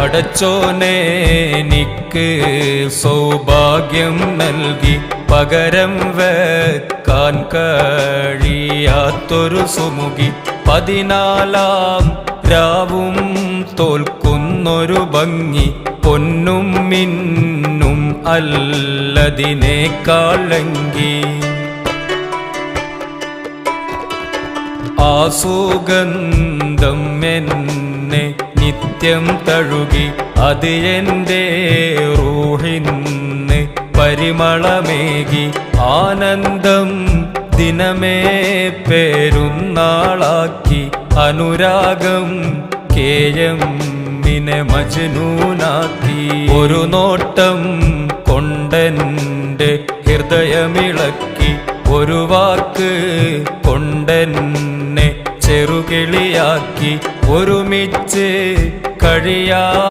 പടച്ചോനെ എനിക്ക് സൗഭാഗ്യം നൽകി പകരം വെക്കാൻ കഴിയാത്തൊരു സുമുഖി 14 രാവും തോൽക്കുന്നൊരു ഭംഗി പൊന്നും മിന്നും അല്ലതിനേക്കാളെങ്കി ആ സുഗന്ധം എന്നെ നിത്യം തഴുകി അത് എൻ്റെ റൂഹിന് പരിമളമേകി ആനന്ദം ദിനമേ പെരുന്നാളാക്കി അനുരാഗം കേയമ്മിനെ മജ്നൂനാക്കി ഒരു നോട്ടം കൊണ്ടെൻ്റെ ഹൃദയമിളക്കി ഒരു വാക്ക് കൊണ്ടെന്നെ ചെറുകിളിയാക്കി ഒരുമിച്ച് കഴിയാ